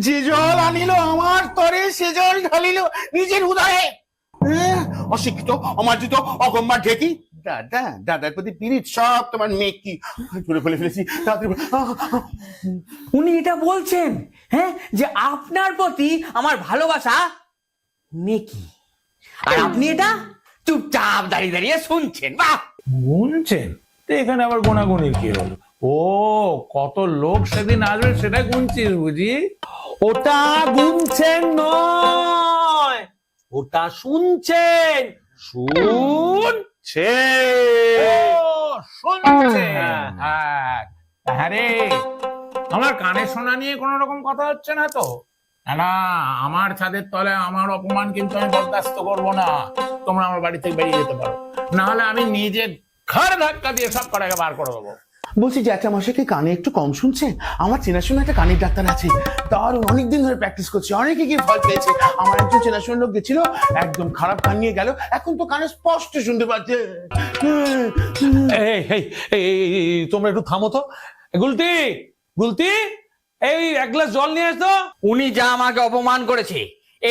যে জল আনিল আমার তরে সে জল ঢালিল নিজের উদয়ে। অশিক্ষিত, অমার্জিত, অগম্যা ঢেকি। দাদা, দাদার প্রতি পীড়িত সব তোমার মেয়ে কি ধরে ফেলে ফেলেছি। উনি এটা বলছেন, হ্যাঁ, যে আপনার প্রতি আমার ভালোবাসা মেকি, আর আপনি এটা চুপচাপ দাঁড়িয়ে দাঁড়িয়ে শুনছেন। বাহ, গুনছেন তো এখানে আবার গোনাগুনির কি হলো? ও, কত লোক সেদিন আসবে সেটা গুনছিস বুঝি? ওটা গুনছেন নয়, ওটা শুনছেন। শুনছে, শুনছে। হ্যাঁ, হ্যাঁ রে, আমার কানে শোনা নিয়ে কোন রকম কথা হচ্ছে না তো? না, আমার ছাদের তলে আমার অপমান কিন্তু আমি বরদাস্ত করবো না। তোমরা আমার বাড়ি থেকে বেরিয়ে যেতে পারো, না হলে আমি নিজে ঘর ধাক্কা দিয়ে সব কটাকে বার করে দেবো। বলছি জ্যাঠা মশাইকে কানে একটু কম শুনছে? আমার চেনাশোনা একটা কানের ডাক্তার আছে, দারুণ, অনেকদিন ধরে প্র্যাকটিস করছে, অনেকে গিয়ে ফল পেয়েছে। আমার একজন চেনাশোনা লোক গেছিল, একদম খারাপ কান নিয়ে গেল, এখন তো কানে স্পষ্ট শুনতে পাচ্ছে। এই এই এই, তোমরা একটু থামো তো। গুলতি, গুলতি, এই এক গ্লাস জল নিয়ে আসতো। উনি যা আমাকে অপমান করেছে,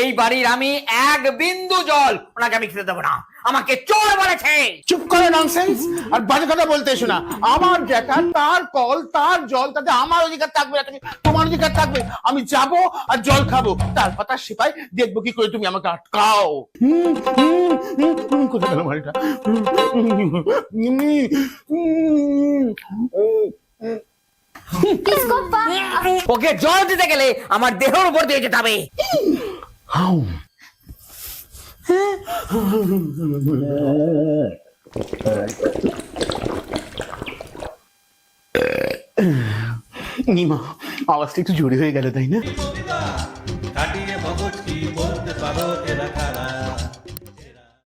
এই বাড়ির আমি এক বিন্দু জল ওনাকে আমি খেতে দেবো না। আমাকে চোর বলেছে। চুপ করে, ননসেন্স আর বাজে কথা বলতে এসো না। আমার জ্যাঠা, তার কল, তার জল, তাতে আমার অধিকার থাকবে না, তোমার অধিকার থাকবে। আমি যাব আর জল খাবো, তার কথা সিপাই দেখবো কি করে তুমি আমাকে আটকাও। কোথায় গেল বাড়িটা? ওকে জল দিতে গেলে আমার দেহের উপর দিয়ে যেতে হবে। হাউ। নিমা, আওয়াজটা একটু জোরে হয়ে গেল, তাই না? কাটিয়ে ভগৎ কি বলতে পারো এরা কারা?